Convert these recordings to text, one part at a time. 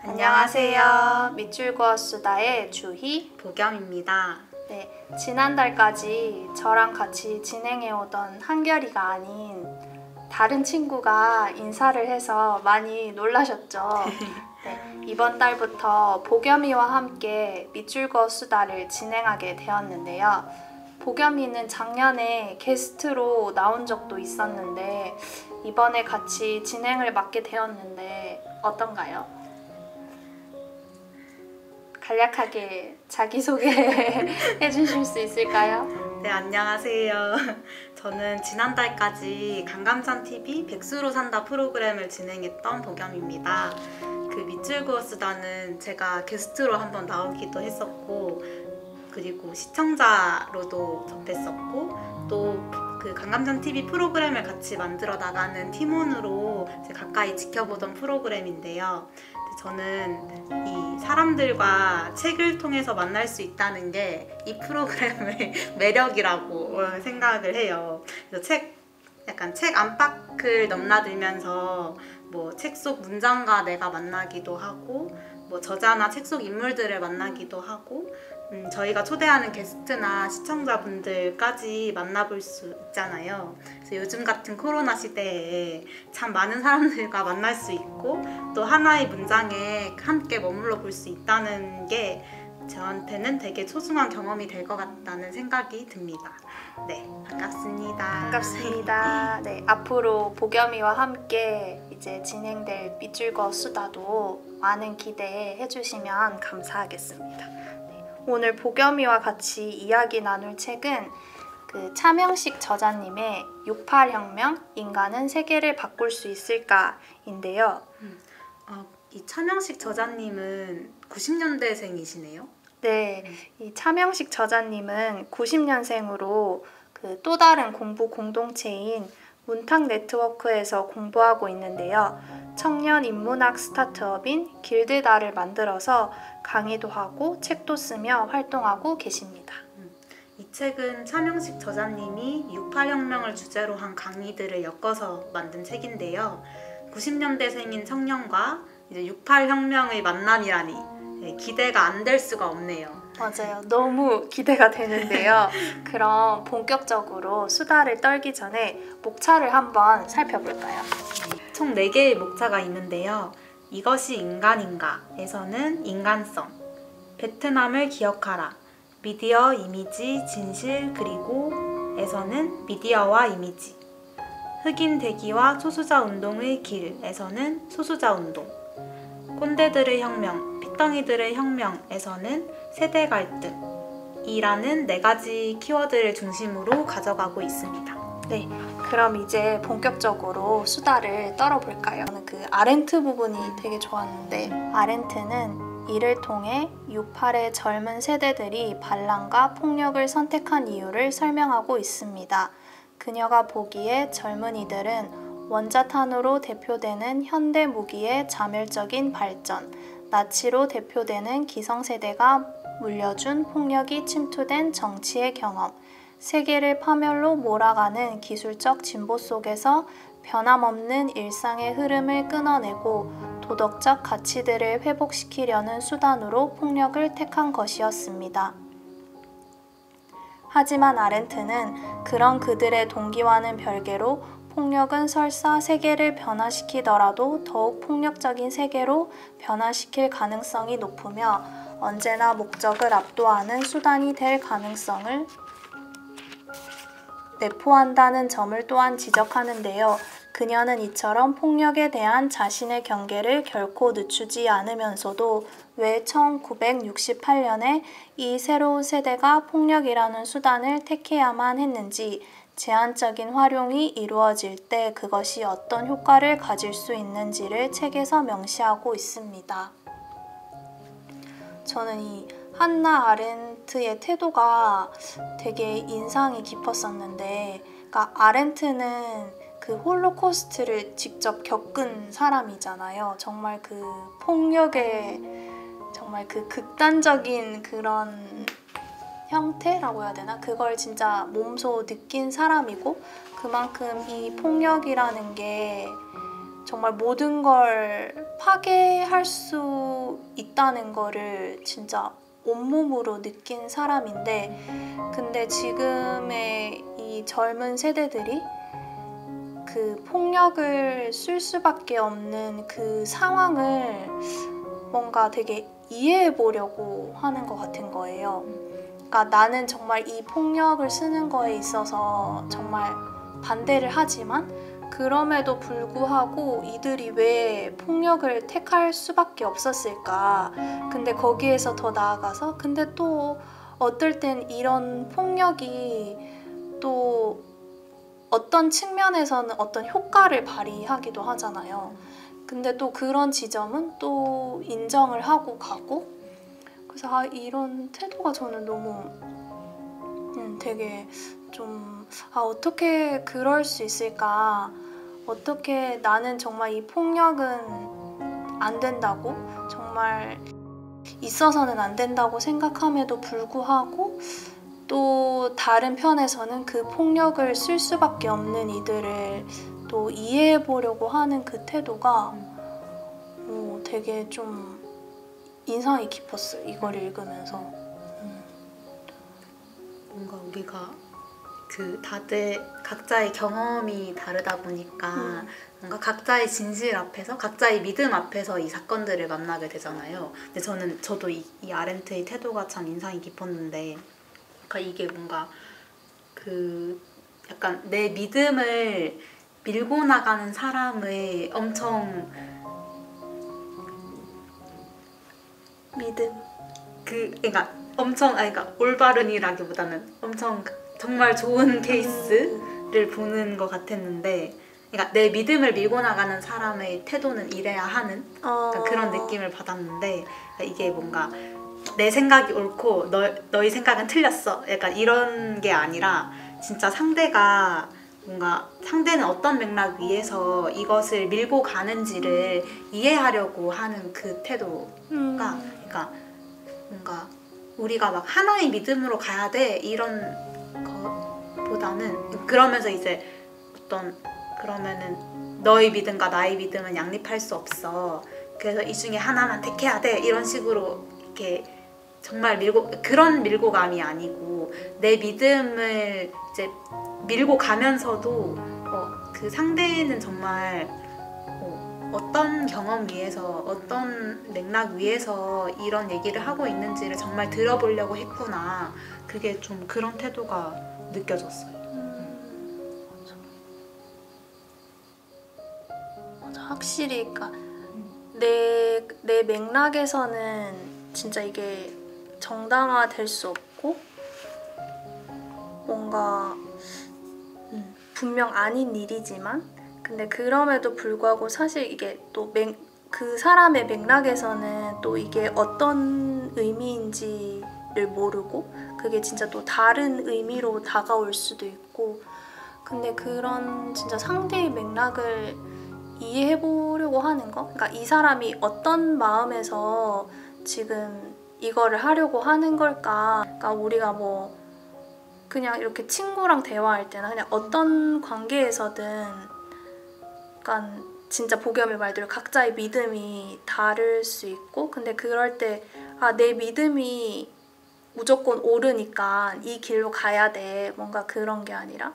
안녕하세요. 밑줄그어 수다의 주희, 보겸입니다. 네, 지난달까지 저랑 같이 진행해오던 한결이가 아닌 다른 친구가 인사를 해서 많이 놀라셨죠? 네, 이번 달부터 보겸이와 함께 밑줄그어 수다를 진행하게 되었는데요. 보겸이는 작년에 게스트로 나온 적도 있었는데 이번에 같이 진행을 맡게 되었는데 어떤가요? 간략하게 자기소개 해주실 수 있을까요? 네, 안녕하세요. 저는 지난달까지 강감찬TV 백수로 산다 프로그램을 진행했던 보겸입니다. 그 밑줄그어 수다는 제가 게스트로 한번 나오기도 했었고, 그리고 시청자로도 접했었고, 또 그 강감찬TV 프로그램을 같이 만들어 나가는 팀원으로 가까이 지켜보던 프로그램인데요. 저는 이 사람들과 책을 통해서 만날 수 있다는 게 이 프로그램의 매력이라고 생각을 해요. 그래서 약간 책 안팎을 넘나들면서 뭐 책 속 문장과 내가 만나기도 하고, 뭐 저자나 책 속 인물들을 만나기도 하고, 저희가 초대하는 게스트나 시청자분들까지 만나볼 수 있잖아요. 그래서 요즘 같은 코로나 시대에 참 많은 사람들과 만날 수 있고, 또 하나의 문장에 함께 머물러 볼 수 있다는 게 저한테는 되게 소중한 경험이 될 것 같다는 생각이 듭니다. 네, 반갑습니다. 반갑습니다. 네, 앞으로 보겸이와 함께 이제 진행될 밑줄그어 수다도 많은 기대해 주시면 감사하겠습니다. 네, 오늘 보겸이와 같이 이야기 나눌 책은 그 차명식 저자님의 68혁명, 인간은 세계를 바꿀 수 있을까인데요. 이 차명식 저자님은 90년대생이시네요. 네, 이 차명식 저자님은 90년생으로 그 또 다른 공부 공동체인 문탁 네트워크에서 공부하고 있는데요. 청년 인문학 스타트업인 길드다를 만들어서 강의도 하고 책도 쓰며 활동하고 계십니다. 이 책은 차명식 저자님이 68혁명을 주제로 한 강의들을 엮어서 만든 책인데요. 90년대생인 청년과 이제 68혁명의 만남이라니 기대가 안 될 수가 없네요. 맞아요. 너무 기대가 되는데요. 그럼 본격적으로 수다를 떨기 전에 목차를 한번 살펴볼까요? 총 4개의 목차가 있는데요. 이것이 인간인가? 에서는 인간성, 베트남을 기억하라, 미디어, 이미지, 진실, 그리고 에서는 미디어와 이미지, 흑인 대기와 소수자 운동의 길에서는 소수자 운동, 꼰대들의 혁명, 핏덩이들의 혁명에서는 세대 갈등이라는 4가지 키워드를 중심으로 가져가고 있습니다. 네, 그럼 이제 본격적으로 수다를 떨어볼까요? 저는 그 아렌트 부분이 되게 좋았는데, 아렌트는 이를 통해 68의 젊은 세대들이 반란과 폭력을 선택한 이유를 설명하고 있습니다. 그녀가 보기에 젊은이들은 원자탄으로 대표되는 현대 무기의 자멸적인 발전, 나치로 대표되는 기성세대가 물려준 폭력이 침투된 정치의 경험, 세계를 파멸로 몰아가는 기술적 진보 속에서 변함없는 일상의 흐름을 끊어내고 도덕적 가치들을 회복시키려는 수단으로 폭력을 택한 것이었습니다. 하지만 아렌트는 그런 그들의 동기와는 별개로 폭력은 설사 세계를 변화시키더라도 더욱 폭력적인 세계로 변화시킬 가능성이 높으며 언제나 목적을 압도하는 수단이 될 가능성을 내포한다는 점을 또한 지적하는데요. 그녀는 이처럼 폭력에 대한 자신의 경계를 결코 늦추지 않으면서도 왜 1968년에 이 새로운 세대가 폭력이라는 수단을 택해야만 했는지, 제한적인 활용이 이루어질 때 그것이 어떤 효과를 가질 수 있는지를 책에서 명시하고 있습니다. 저는 이 한나 아렌트의 태도가 되게 인상이 깊었었는데, 그러니까 아렌트는 그 홀로코스트를 직접 겪은 사람이잖아요. 정말 그 폭력의 정말 그 극단적인 그런 형태라고 해야 되나? 그걸 진짜 몸소 느낀 사람이고, 그만큼 이 폭력이라는 게 정말 모든 걸 파괴할 수 있다는 거를 진짜 온몸으로 느낀 사람인데, 근데 지금의 이 젊은 세대들이 그 폭력을 쓸 수밖에 없는 그 상황을 뭔가 되게 이해해 보려고 하는 것 같은 거예요. 그러니까 나는 정말 이 폭력을 쓰는 거에 있어서 정말 반대를 하지만, 그럼에도 불구하고 이들이 왜 폭력을 택할 수밖에 없었을까? 근데 거기에서 더 나아가서, 근데 또 어떨 땐 이런 폭력이 또 어떤 측면에서는 어떤 효과를 발휘하기도 하잖아요. 근데 또 그런 지점은 또 인정을 하고 가고, 그래서 이런 태도가 저는 너무 되게 좀 어떻게 그럴 수 있을까? 어떻게 나는 정말 이 폭력은 안 된다고, 정말 있어서는 안 된다고 생각함에도 불구하고 또 다른 편에서는 그 폭력을 쓸 수밖에 없는 이들을 또 이해해 보려고 하는 그 태도가 되게 좀 인상이 깊었어요. 이걸 읽으면서. 뭔가 우리가 그 다들 각자의 경험이 다르다 보니까 뭔가 각자의 진실 앞에서, 각자의 믿음 앞에서 이 사건들을 만나게 되잖아요. 근데 저도 이 아렌트의 태도가 참 인상이 깊었는데, 그러니까 이게 뭔가 그 약간 내 믿음을 밀고 나가는 사람의 엄청 믿음. 그러니까 엄청 그러니까 올바른이라기보다는 엄청 정말 좋은 케이스를 보는 것 같았는데, 그러니까 내 믿음을 밀고 나가는 사람의 태도는 이래야 하는 그러니까 그런 느낌을 받았는데, 그러니까 이게 뭔가 내 생각이 옳고 너희 생각은 틀렸어, 약간 이런 게 아니라 진짜 상대는 어떤 맥락 위에서 이것을 밀고 가는지를 이해하려고 하는 그 태도가 그러니까 뭔가 우리가 막 하나의 믿음으로 가야 돼 이런 것보다는, 그러면서 이제 그러면은 너의 믿음과 나의 믿음은 양립할 수 없어, 그래서 이 중에 하나만 택해야 돼, 이런 식으로 이렇게 정말 그런 밀고감이 아니고, 내 믿음을 이제 밀고 가면서도 그 상대는 정말 어떤 경험 위에서, 어떤 맥락 위에서 이런 얘기를 하고 있는지를 정말 들어보려고 했구나. 그게 좀 그런 태도가 느껴졌어요. 맞아. 확실히 그러니까 내 맥락에서는 진짜 이게 정당화될 수 없고, 뭔가 분명 아닌 일이지만, 근데 그럼에도 불구하고 사실 이게 또 그 사람의 맥락에서는 또 이게 어떤 의미인지를 모르고, 그게 진짜 또 다른 의미로 다가올 수도 있고, 근데 그런 진짜 상대의 맥락을 이해해 보려고 하는 거, 그러니까 이 사람이 어떤 마음에서 지금 이거를 하려고 하는 걸까. 그러니까 우리가 뭐 그냥 이렇게 친구랑 대화할 때나 그냥 어떤 관계에서든 약간 진짜 복염의 말대로 각자의 믿음이 다를 수 있고, 근데 그럴 때 내 믿음이 무조건 옳으니까 이 길로 가야 돼, 뭔가 그런 게 아니라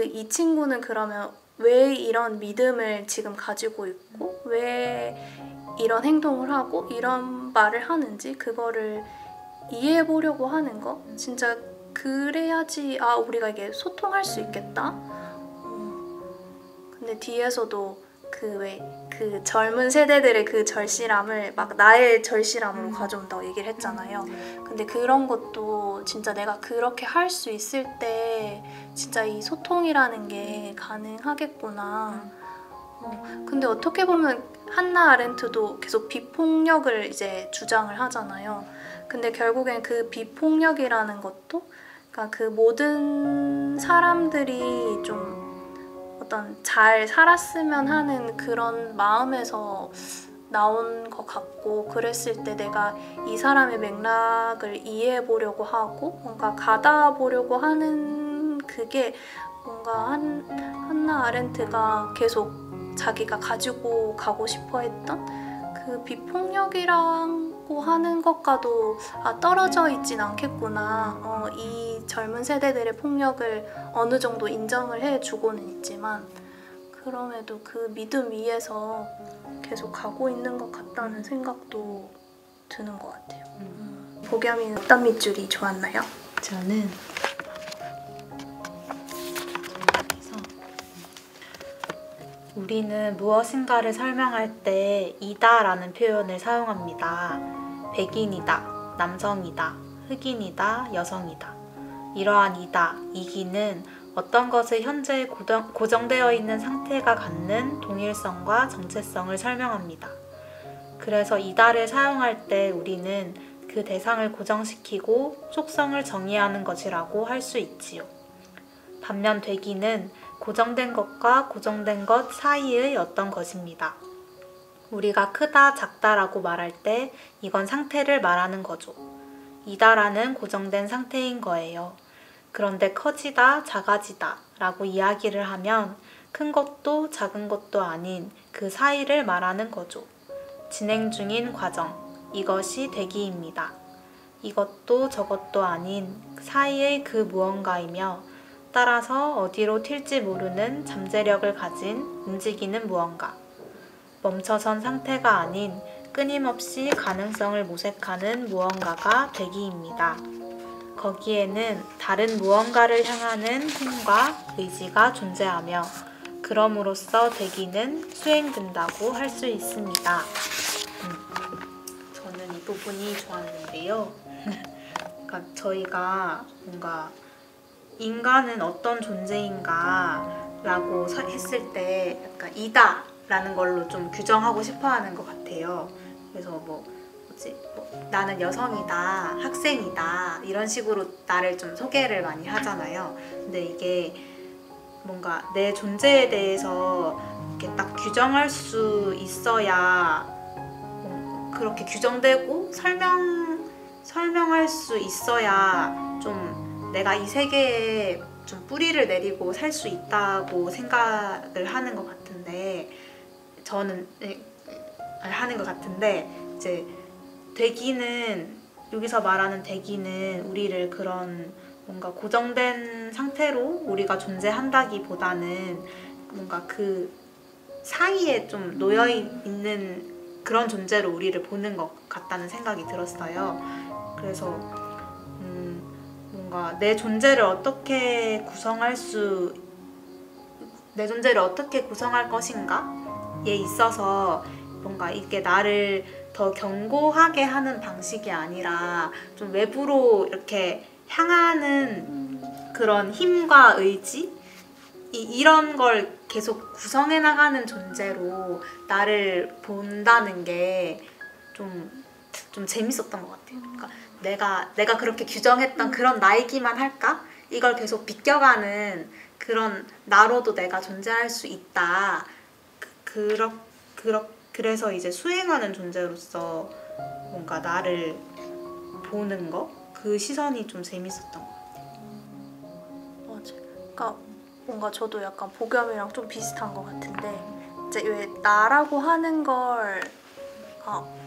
이 친구는 그러면 왜 이런 믿음을 지금 가지고 있고 왜 이런 행동을 하고 이런 말을 하는지 그거를 이해해 보려고 하는 거, 진짜 그래야지 우리가 이게 소통할 수 있겠다. 근데 뒤에서도 그 젊은 세대들의 그 절실함을 막 나의 절실함으로 가져온다고 얘기를 했잖아요. 근데 그런 것도 진짜 내가 그렇게 할 수 있을 때 진짜 이 소통이라는 게 가능하겠구나. 근데 어떻게 보면 한나 아렌트도 계속 비폭력을 이제 주장을 하잖아요. 근데 결국엔 그 비폭력이라는 것도 그러니까 그 모든 사람들이 좀 어떤 잘 살았으면 하는 그런 마음에서 나온 것 같고, 그랬을 때 내가 이 사람의 맥락을 이해해 보려고 하고 뭔가 가다 보려고 하는 그게 뭔가 한나 아렌트가 계속 자기가 가지고 가고 싶어 했던 그 비폭력이라고 하는 것과도 떨어져 있진 않겠구나. 이 젊은 세대들의 폭력을 어느 정도 인정을 해주고는 있지만 그럼에도 그 믿음 위에서 계속 가고 있는 것 같다는 생각도 드는 것 같아요. 복염이는 어떤 밑줄이 좋았나요? 저는 우리는 무엇인가를 설명할 때 이다라는 표현을 사용합니다. 백인이다, 남성이다, 흑인이다, 여성이다. 이러한 이다, 이기는 어떤 것의 현재에 고정되어 있는 상태가 갖는 동일성과 정체성을 설명합니다. 그래서 이다를 사용할 때 우리는 그 대상을 고정시키고 속성을 정의하는 것이라고 할 수 있지요. 반면 되기는 고정된 것과 고정된 것 사이의 어떤 것입니다. 우리가 크다, 작다라고 말할 때 이건 상태를 말하는 거죠. 이다라는 고정된 상태인 거예요. 그런데 커지다, 작아지다 라고 이야기를 하면 큰 것도 작은 것도 아닌 그 사이를 말하는 거죠. 진행 중인 과정, 이것이 되기입니다. 이것도 저것도 아닌 사이의 그 무언가이며 따라서 어디로 튈지 모르는 잠재력을 가진 움직이는 무언가. 멈춰선 상태가 아닌 끊임없이 가능성을 모색하는 무언가가 되기입니다. 거기에는 다른 무언가를 향하는 힘과 의지가 존재하며 그럼으로써 되기는 수행된다고 할 수 있습니다. 저는 이 부분이 좋았는데요. 그러니까 저희가 뭔가 인간은 어떤 존재인가 라고 했을 때 약간 이다 라는 걸로 좀 규정하고 싶어 하는 것 같아요. 그래서 나는 여성이다, 학생이다 이런 식으로 나를 좀 소개를 많이 하잖아요. 근데 이게 뭔가 내 존재에 대해서 이렇게 딱 규정할 수 있어야 그렇게 규정되고 설명할 수 있어야 좀 내가 이 세계에 좀 뿌리를 내리고 살 수 있다고 생각을 하는 것 같은데 이제 되기는 여기서 말하는 되기는 우리를 그런 뭔가 고정된 상태로 우리가 존재한다기보다는 뭔가 그 사이에 좀 놓여 있는 그런 존재로 우리를 보는 것 같다는 생각이 들었어요. 그래서 뭔가 내 존재를 어떻게 구성할 것인가에 있어서 뭔가 이게 나를 더 견고하게 하는 방식이 아니라 좀 외부로 이렇게 향하는 그런 힘과 의지? 이런 걸 계속 구성해 나가는 존재로 나를 본다는 게 좀 재밌었던 것 같아요. 그러니까 내가 그렇게 규정했던 그런 나이기만 할까? 이걸 계속 비껴가는 그런 나로도 내가 존재할 수 있다. 그래서 이제 수행하는 존재로서 뭔가 나를 보는 거? 그 시선이 좀 재밌었던 것 같아요. 맞아. 그러니까 뭔가 저도 약간 복염이랑 좀 비슷한 것 같은데 이제 왜 나라고 하는 걸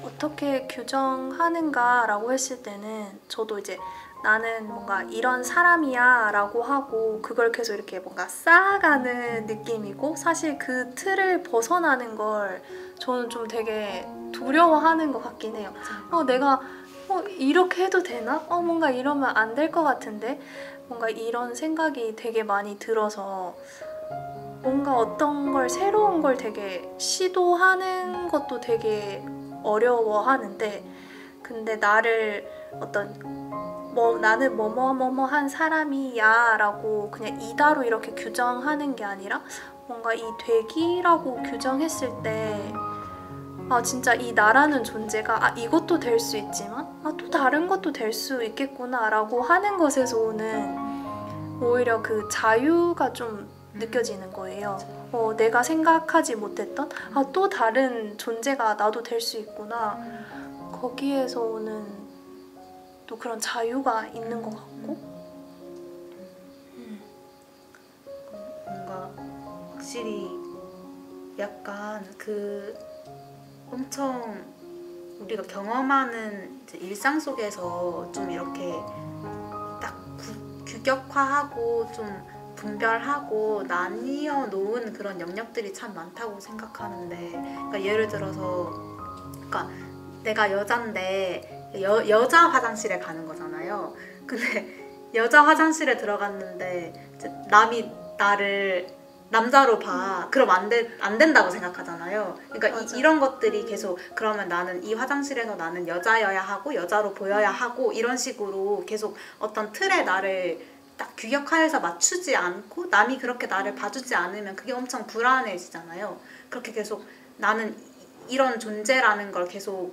어떻게 규정하는가라고 했을 때는 저도 이제 나는 뭔가 이런 사람이야 라고 하고 그걸 계속 이렇게 뭔가 쌓아가는 느낌이고 사실 그 틀을 벗어나는 걸 저는 좀 되게 두려워하는 것 같긴 해요. 내가 이렇게 해도 되나? 뭔가 이러면 안 될 것 같은데? 뭔가 이런 생각이 되게 많이 들어서 뭔가 어떤 걸 새로운 걸 되게 시도하는 것도 되게 어려워하는데 근데 나를 나는 뭐뭐한 사람이야 라고 그냥 이다로 이렇게 규정하는 게 아니라 뭔가 이 되기라고 규정했을 때 진짜 이 나라는 존재가 이것도 될 수 있지만 또 다른 것도 될 수 있겠구나 라고 하는 것에서 오는 오히려 그 자유가 좀 느껴지는 거예요. 내가 생각하지 못했던 또 다른 존재가 나도 될 수 있구나. 거기에서 오는 또 그런 자유가 있는 것 같고 뭔가 확실히 약간 그 엄청 우리가 경험하는 이제 일상 속에서 좀 이렇게 딱 규격화하고 좀 분별하고 나뉘어 놓은 그런 영역들이 참 많다고 생각하는데, 그러니까 예를 들어서 그러니까 내가 여잔데 여자 화장실에 가는 거잖아요. 근데 여자 화장실에 들어갔는데 이제 남이 나를 남자로 봐. 그럼 안 된다고 생각하잖아요. 그러니까 이런 것들이 계속 그러면 나는 이 화장실에서 나는 여자여야 하고 여자로 보여야 하고 이런 식으로 계속 어떤 틀에 나를 딱 규격화해서 맞추지 않고 남이 그렇게 나를 봐주지 않으면 그게 엄청 불안해지잖아요. 그렇게 계속 나는 이런 존재라는 걸 계속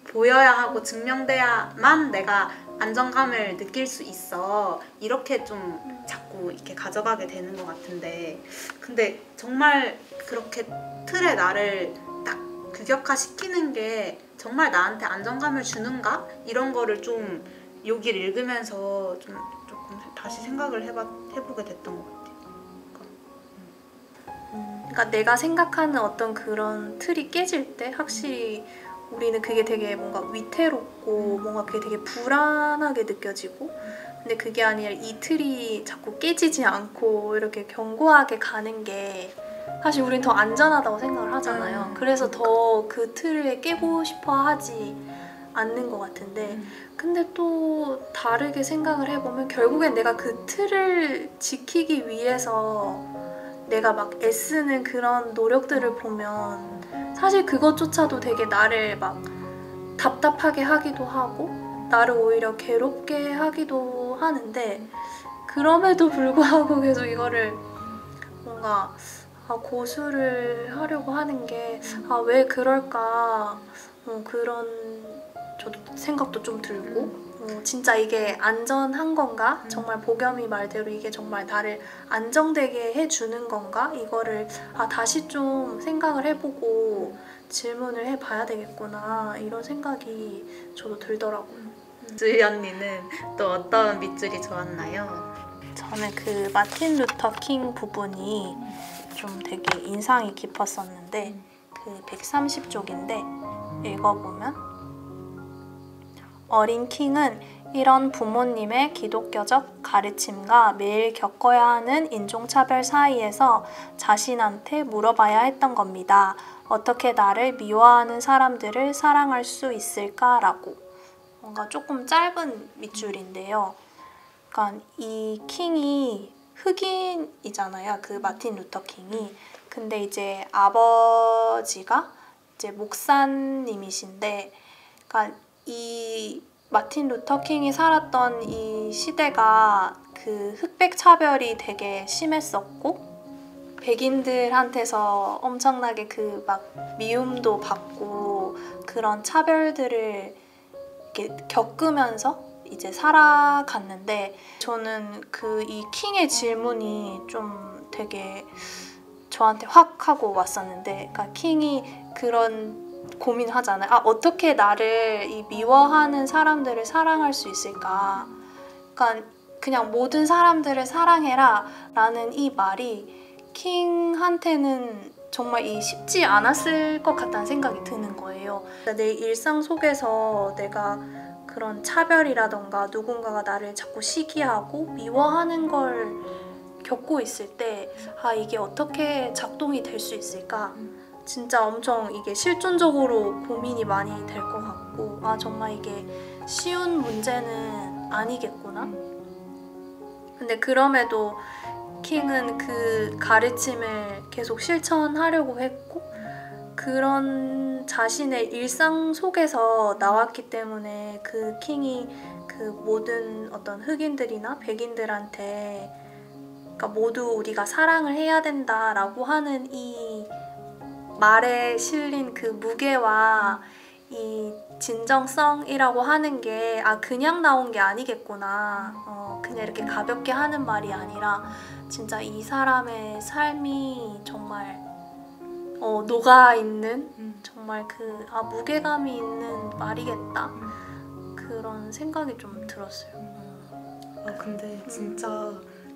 보여야 하고 증명돼야만 내가 안정감을 느낄 수 있어. 이렇게 좀 자꾸 이렇게 가져가게 되는 것 같은데, 근데 정말 그렇게 틀에 나를 딱 규격화시키는 게 정말 나한테 안정감을 주는가? 이런 거를 좀 여기를 읽으면서 좀 조금 다시 생각을 해보게 됐던 것 같아요. 그러니까 내가 생각하는 어떤 그런 틀이 깨질 때 확실히 우리는 그게 되게 뭔가 위태롭고 뭔가 그게 되게 불안하게 느껴지고, 근데 그게 아니라 이 틀이 자꾸 깨지지 않고 이렇게 견고하게 가는 게 사실 우린 더 안전하다고 생각을 하잖아요. 그래서 더 그 틀을 깨고 싶어 하지 않는 것 같은데, 근데 또 다르게 생각을 해보면 결국엔 내가 그 틀을 지키기 위해서 내가 막 애쓰는 그런 노력들을 보면 사실 그것조차도 되게 나를 막 답답하게 하기도 하고 나를 오히려 괴롭게 하기도 하는데, 그럼에도 불구하고 계속 이거를 뭔가 고수를 하려고 하는 게 왜 그럴까, 그런 저도 생각도 좀 들고, 진짜 이게 안전한 건가? 정말 보겸이 말대로 이게 정말 나를 안정되게 해주는 건가? 이거를 다시 좀 생각을 해보고 질문을 해봐야 되겠구나, 이런 생각이 저도 들더라고요. 주희 언니는 또 어떤 밑줄이 좋았나요? 저는 그 마틴 루터 킹 부분이 좀 되게 인상이 깊었었는데, 그 130쪽인데 읽어보면, 어린 킹은 이런 부모님의 기독교적 가르침과 매일 겪어야 하는 인종차별 사이에서 자신한테 물어봐야 했던 겁니다. 어떻게 나를 미워하는 사람들을 사랑할 수 있을까라고. 뭔가 조금 짧은 밑줄인데요. 그러니까 이 킹이 흑인이잖아요. 그 마틴 루터 킹이. 근데 이제 아버지가 이제 목사님이신데, 그러니까 이 마틴 루터 킹이 살았던 이 시대가 그 흑백 차별이 되게 심했었고, 백인들한테서 엄청나게 그 막 미움도 받고 그런 차별들을 이렇게 겪으면서 이제 살아갔는데, 저는 그 이 킹의 질문이 좀 되게 저한테 확 하고 왔었는데, 그러니까 킹이 그런 고민하잖아요. 어떻게 나를 이 미워하는 사람들을 사랑할 수 있을까? 그러니까 그냥 모든 사람들을 사랑해라 라는 이 말이 킹한테는 정말 쉽지 않았을 것 같다는 생각이 드는 거예요. 내 일상 속에서 내가 그런 차별이라던가 누군가가 나를 자꾸 시기하고 미워하는 걸 겪고 있을 때 이게 어떻게 작동이 될 수 있을까? 진짜 엄청 이게 실존적으로 고민이 많이 될 것 같고, 정말 이게 쉬운 문제는 아니겠구나. 근데 그럼에도 킹은 그 가르침을 계속 실천하려고 했고, 그런 자신의 일상 속에서 나왔기 때문에 그 킹이 그 모든 어떤 흑인들이나 백인들한테, 그러니까 모두 우리가 사랑을 해야 된다라고 하는 이 말에 실린 그 무게와 이 진정성이라고 하는 게 그냥 나온 게 아니겠구나. 그냥 이렇게 가볍게 하는 말이 아니라 진짜 이 사람의 삶이 정말 녹아있는 정말 무게감이 있는 말이겠다. 그런 생각이 좀 들었어요. 근데 진짜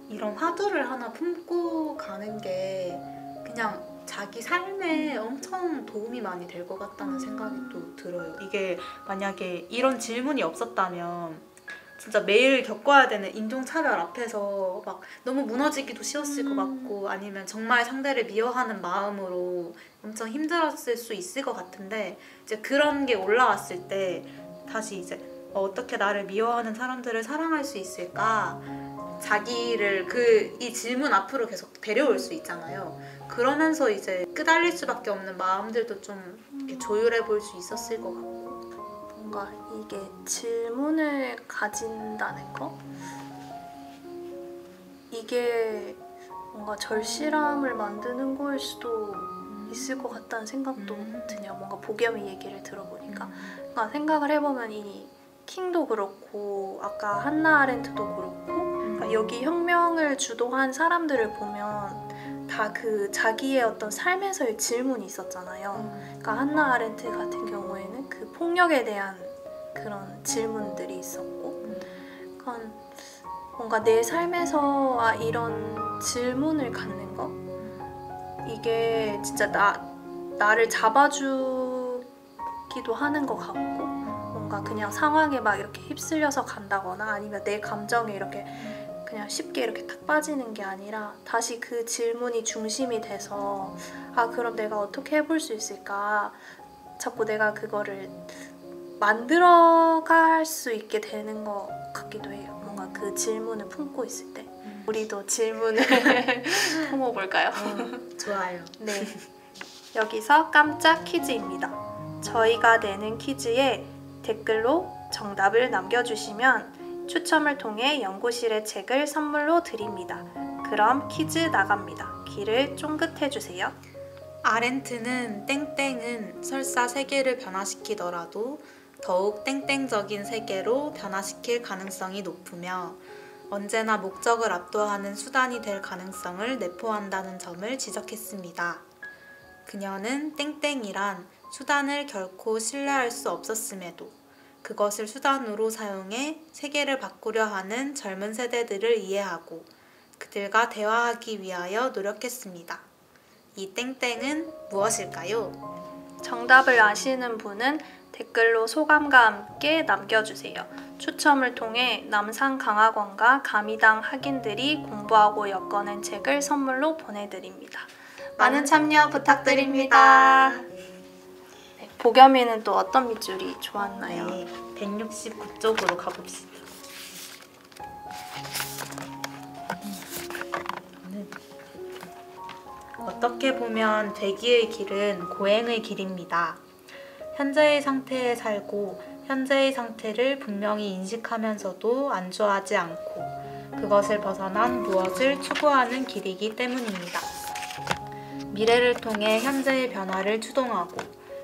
이런 화두를 하나 품고 가는 게 그냥 자기 삶에 엄청 도움이 많이 될 것 같다는 생각이 또 들어요. 이게 만약에 이런 질문이 없었다면 진짜 매일 겪어야 되는 인종차별 앞에서 막 너무 무너지기도 쉬웠을 것 같고, 아니면 정말 상대를 미워하는 마음으로 엄청 힘들었을 수 있을 것 같은데, 이제 그런 게 올라왔을 때 다시 이제 어떻게 나를 미워하는 사람들을 사랑할 수 있을까? 자기를 이 질문 앞으로 계속 데려올 수 있잖아요. 그러면서 이제 끄달릴 수밖에 없는 마음들도 좀 이렇게 조율해 볼 수 있었을 것 같고. 뭔가 이게 질문을 가진다는 거? 이게 뭔가 절실함을 만드는 거일 수도 있을 것 같다는 생각도 드네요. 뭔가 복염이 얘기를 들어보니까. 그러니까 생각을 해보면 이 킹도 그렇고 아까 한나 아렌트도 그렇고 그러니까 여기 혁명을 주도한 사람들을 보면 다 자기의 어떤 삶에서의 질문이 있었잖아요. 그러니까 한나 아렌트 같은 경우에는 그 폭력에 대한 그런 질문들이 있었고, 그러니까 뭔가 내 삶에서 이런 질문을 갖는 거, 이게 진짜 나를 잡아주기도 하는 것 같고, 뭔가 그냥 상황에 막 이렇게 휩쓸려서 간다거나 아니면 내 감정에 이렇게 그냥 쉽게 이렇게 탁 빠지는 게 아니라 다시 그 질문이 중심이 돼서 그럼 내가 어떻게 해볼 수 있을까? 자꾸 내가 그거를 만들어갈 수 있게 되는 것 같기도 해요. 뭔가 그 질문을 품고 있을 때. 우리도 질문을 품어볼까요? 좋아요. 네. 여기서 깜짝 퀴즈입니다. 저희가 내는 퀴즈에 댓글로 정답을 남겨주시면 추첨을 통해 연구실의 책을 선물로 드립니다. 그럼 퀴즈 나갑니다. 귀를 쫑긋해주세요. 아렌트는 땡땡은 설사 세계를 변화시키더라도 더욱 땡땡적인 세계로 변화시킬 가능성이 높으며 언제나 목적을 압도하는 수단이 될 가능성을 내포한다는 점을 지적했습니다. 그녀는 땡땡이란 수단을 결코 신뢰할 수 없었음에도 그것을 수단으로 사용해 세계를 바꾸려 하는 젊은 세대들을 이해하고 그들과 대화하기 위하여 노력했습니다. 이 땡땡은 무엇일까요? 정답을 아시는 분은 댓글로 소감과 함께 남겨주세요. 추첨을 통해 남산강학원과 가미당 학인들이 공부하고 엮어낸 책을 선물로 보내드립니다. 많은 참여 부탁드립니다. 네, 복염이는 또 어떤 밑줄이 좋았나요? 네, 169쪽으로 가봅시다. 어떻게 보면 되기의 길은 고행의 길입니다. 현재의 상태에 살고 현재의 상태를 분명히 인식하면서도 안주하지 않고 그것을 벗어난 무엇을 추구하는 길이기 때문입니다. 미래를 통해 현재의 변화를 추동하고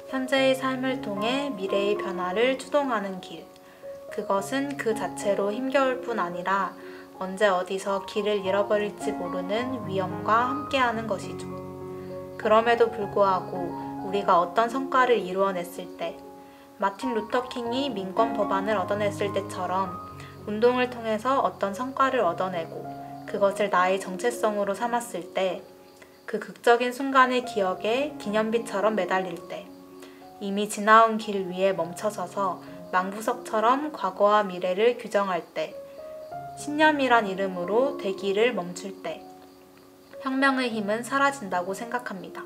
현재의 삶을 통해 미래의 변화를 추동하는 길. 그것은 그 자체로 힘겨울 뿐 아니라 언제 어디서 길을 잃어버릴지 모르는 위험과 함께하는 것이죠. 그럼에도 불구하고 우리가 어떤 성과를 이루어냈을 때, 마틴 루터 킹이 민권 법안을 얻어냈을 때처럼 운동을 통해서 어떤 성과를 얻어내고 그것을 나의 정체성으로 삼았을 때, 그 극적인 순간의 기억에 기념비처럼 매달릴 때, 이미 지나온 길 위에 멈춰서서 망부석처럼 과거와 미래를 규정할 때, 신념이란 이름으로 되기를 멈출 때, 혁명의 힘은 사라진다고 생각합니다.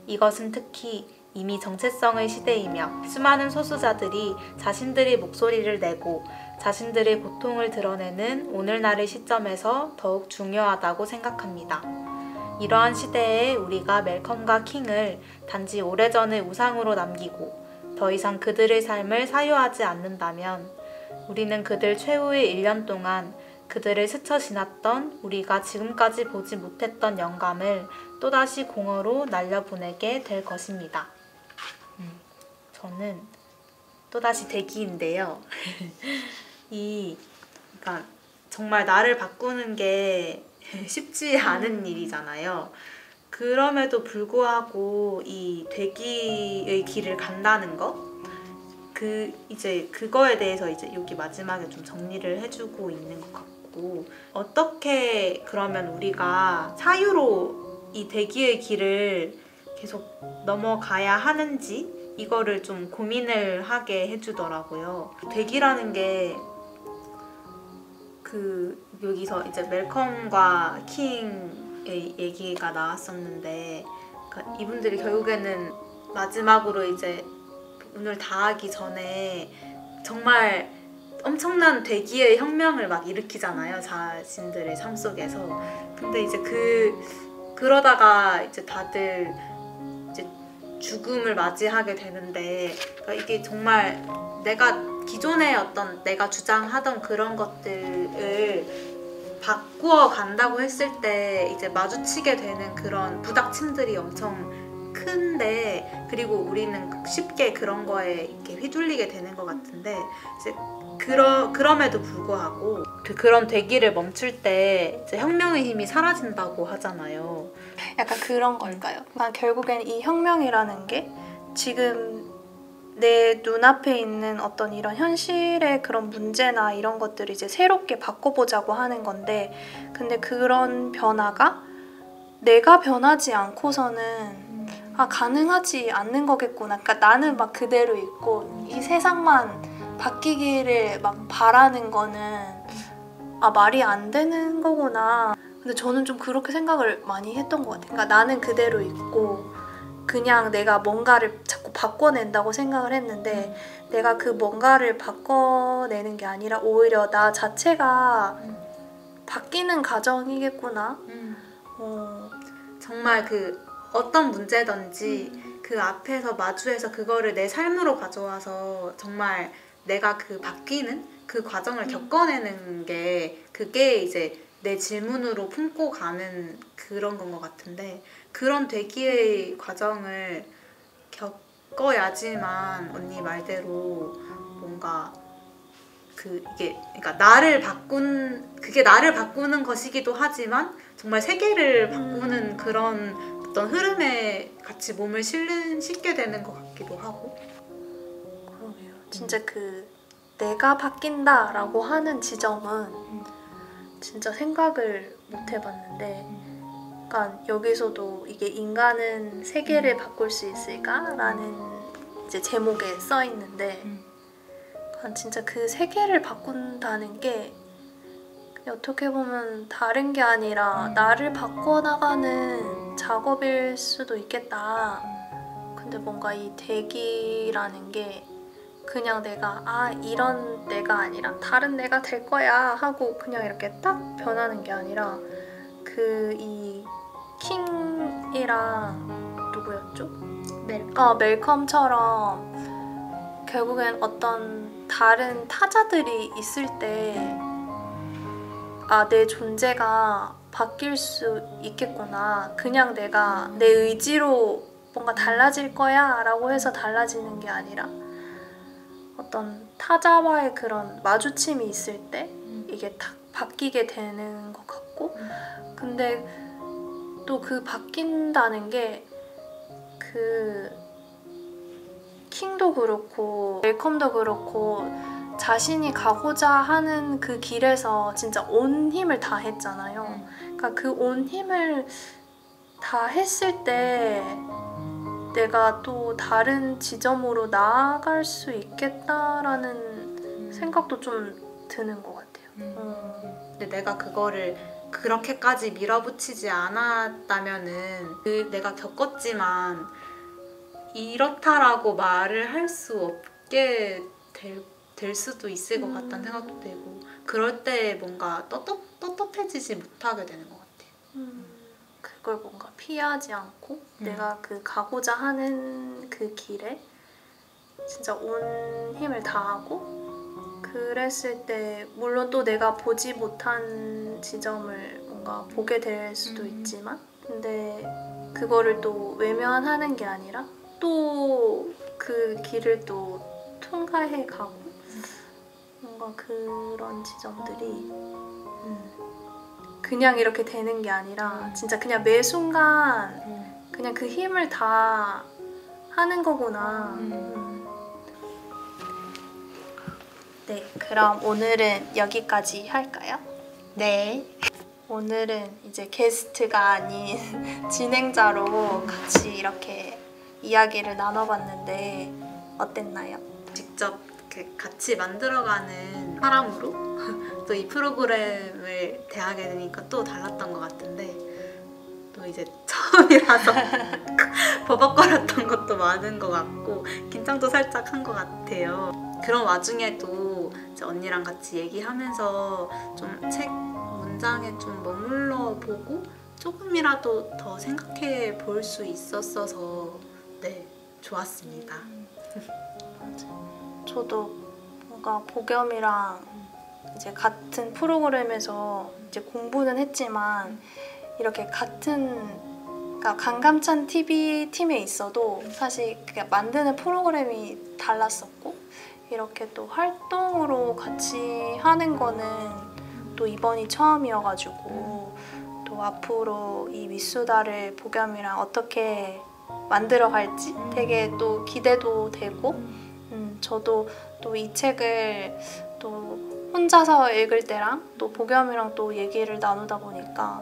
이것은 특히 이미 정체성의 시대이며 수많은 소수자들이 자신들의 목소리를 내고 자신들의 고통을 드러내는 오늘날의 시점에서 더욱 중요하다고 생각합니다. 이러한 시대에 우리가 멜컴과 킹을 단지 오래전의 우상으로 남기고 더 이상 그들의 삶을 사유하지 않는다면 우리는 그들 최후의 1년 동안 그들을 스쳐 지났던 우리가 지금까지 보지 못했던 영감을 또다시 공허로 날려보내게 될 것입니다. 저는 또다시 대기인데요. 그러니까 정말 나를 바꾸는 게 쉽지 않은 일이잖아요. 그럼에도 불구하고 이 되기의 길을 간다는 거, 이제 그거에 대해서 이제 여기 마지막에 좀 정리를 해주고 있는 것 같고, 어떻게 그러면 우리가 사유로 이 되기의 길을 계속 넘어가야 하는지 이거를 좀 고민을 하게 해주더라고요. 되기라는 게 여기서 이제 멜컴과 킹의 얘기가 나왔었는데, 그러니까 이분들이 결국에는 마지막으로 이제 운을 다하기 전에 정말 엄청난 되기의 혁명을 막 일으키잖아요, 자신들의 삶 속에서. 근데 이제 그러다가 이제 다들 이제 죽음을 맞이하게 되는데, 그러니까 이게 정말 기존의 어떤 내가 주장하던 그런 것들을 바꾸어 간다고 했을 때 이제 마주치게 되는 그런 부닥침들이 엄청 큰데, 그리고 우리는 쉽게 그런 거에 이렇게 휘둘리게 되는 것 같은데, 이제 그럼에도 불구하고 그런 되기를 멈출 때 이제 혁명의 힘이 사라진다고 하잖아요. 약간 그런 걸까요? 그러니까 결국엔 이 혁명이라는 게 지금 내 눈앞에 있는 어떤 이런 현실의 그런 문제나 이런 것들을 이제 새롭게 바꿔보자고 하는 건데, 근데 그런 변화가 내가 변하지 않고서는 가능하지 않는 거겠구나. 그러니까 나는 막 그대로 있고 이 세상만 바뀌기를 막 바라는 거는 말이 안 되는 거구나. 근데 저는 좀 그렇게 생각을 많이 했던 것 같아요. 그러니까 나는 그대로 있고 그냥 내가 뭔가를 자꾸 바꿔낸다고 생각을 했는데, 내가 그 뭔가를 바꿔내는 게 아니라 오히려 나 자체가 바뀌는 과정이겠구나. 정말 어떤 문제든지 그 앞에서 마주해서 그거를 내 삶으로 가져와서 정말 내가 바뀌는 그 과정을 겪어내는 게, 그게 이제 내 질문으로 품고 가는 그런 건 것 같은데, 그런 되기의 과정을 겪어야지만 언니 말대로 뭔가 그러니까 그게 나를 바꾸는 것이기도 하지만 정말 세계를 바꾸는 그런 어떤 흐름에 같이 몸을 싣게 되는 것 같기도 하고. 그러게요. 진짜 내가 바뀐다라고 하는 지점은 진짜 생각을 못 해봤는데, 그러니까 여기서도 이게 인간은 세계를 바꿀 수 있을까라는 이제 제목에 써 있는데, 진짜 그 세계를 바꾼다는 게 어떻게 보면 다른 게 아니라 나를 바꿔나가는 작업일 수도 있겠다. 근데 뭔가 이 되기라는 게 그냥 내가 이런 내가 아니라 다른 내가 될 거야 하고 그냥 이렇게 딱 변하는 게 아니라, 이 킹이랑 누구였죠? 멜컴처럼 결국엔 어떤 다른 타자들이 있을 때 내 존재가 바뀔 수 있겠구나. 그냥 내가 내 의지로 뭔가 달라질 거야 라고 해서 달라지는 게 아니라 어떤 타자와의 그런 마주침이 있을 때 이게 딱 바뀌게 되는 것 같고, 근데 또 바뀐다는 게 킹도 그렇고 멜컴도 그렇고 자신이 가고자 하는 그 길에서 진짜 온 힘을 다 했잖아요. 그러니까 그 온 힘을 다 했을 때 내가 또 다른 지점으로 나아갈 수 있겠다라는 생각도 좀 드는 것 같아요. 근데 내가 그거를 그렇게까지 밀어붙이지 않았다면은 내가 겪었지만 이렇다라고 말을 할 수 없게 될 수도 있을 것 같다는 생각도 들고, 그럴 때 뭔가 떳떳해지지 못하게 되는 것 같아요. 그걸 뭔가 피하지 않고 내가 가고자 하는 그 길에 진짜 온 힘을 다하고, 그랬을 때 물론 또 내가 보지 못한 지점을 뭔가 보게 될 수도 있지만, 근데 그거를 또 외면하는 게 아니라 또 그 길을 또 통과해 가고 뭔가 그런 지점들이 그냥 이렇게 되는 게 아니라 진짜 그냥 매 순간 그냥 그 힘을 다 하는 거구나. 네, 그럼 오늘은 여기까지 할까요? 네. 오늘은 이제 게스트가 아닌 진행자로 같이 이렇게 이야기를 나눠봤는데 어땠나요? 직접 같이 만들어가는 사람으로 또 이 프로그램을 대하게 되니까 또 달랐던 것 같은데 또 이제 처음이라서 버벅거렸던 것도 많은 것 같고 긴장도 살짝 한 것 같아요. 그런 와중에도 이제 언니랑 같이 얘기하면서 좀 책 문장에 좀 머물러 보고 조금이라도 더 생각해 볼 수 있었어서 네, 좋았습니다. 맞아요. 저도 뭔가 보겸이랑 이제 같은 프로그램에서 이제 공부는 했지만 이렇게 같은 그러니까 강감찬 TV 팀에 있어도 사실 그냥 만드는 프로그램이 달랐었고 이렇게 또 활동으로 같이 하는 거는 또 이번이 처음이어가지고 또 앞으로 이 미수다를 보겸이랑 어떻게 만들어 갈지 되게 또 기대도 되고 저도 또 이 책을 또 혼자서 읽을 때랑 또 보겸이랑 또 얘기를 나누다 보니까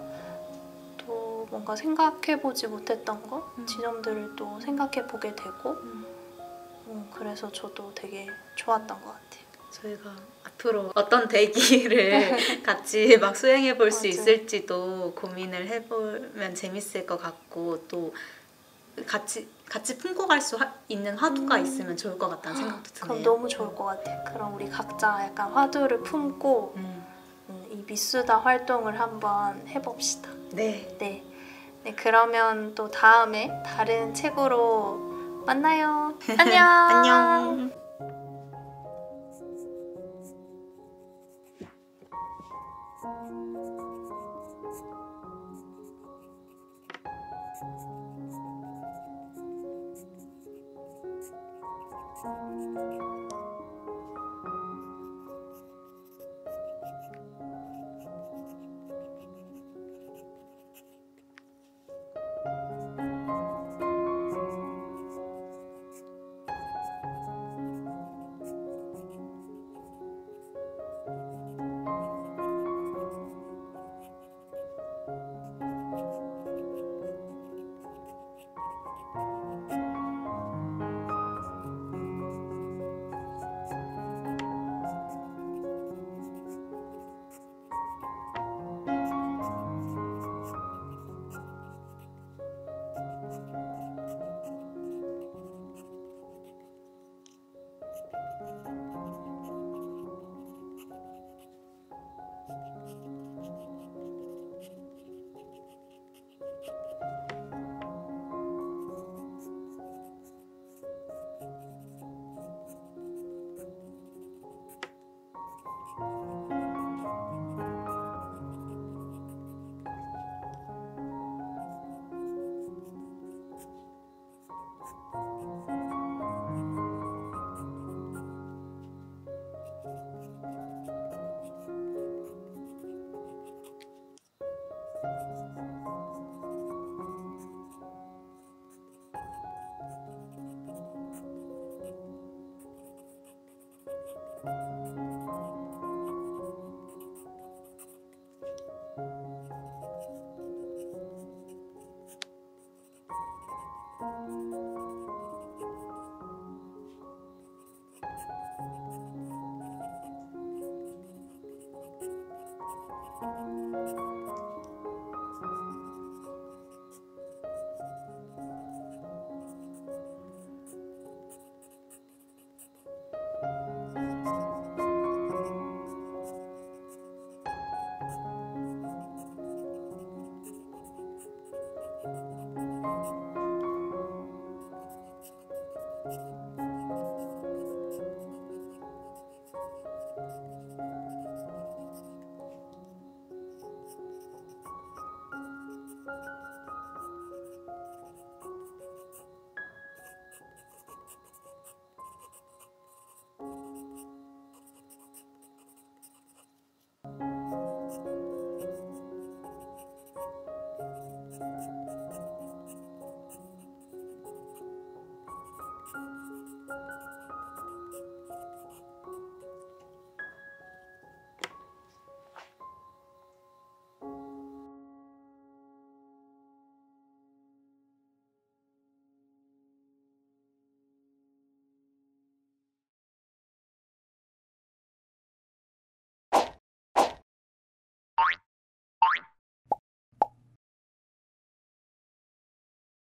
또 뭔가 생각해보지 못했던 것 지점들을 또 생각해보게 되고 그래서 저도 되게 좋았던 것 같아요. 저희가 앞으로 어떤 대기를 같이 막 수행해 볼 수 맞아요. 있을지도 고민을 해보면 재밌을 것 같고 또 같이 품고 갈 수 있는 화두가 있으면 좋을 것 같다는 생각도 드네요. 그럼 너무 좋을 것 같아요. 그럼 우리 각자 약간 화두를 품고 이 미수다 활동을 한번 해봅시다. 네. 네. 네, 그러면 또 다음에 다른 책으로 만나요. 안녕. 안녕.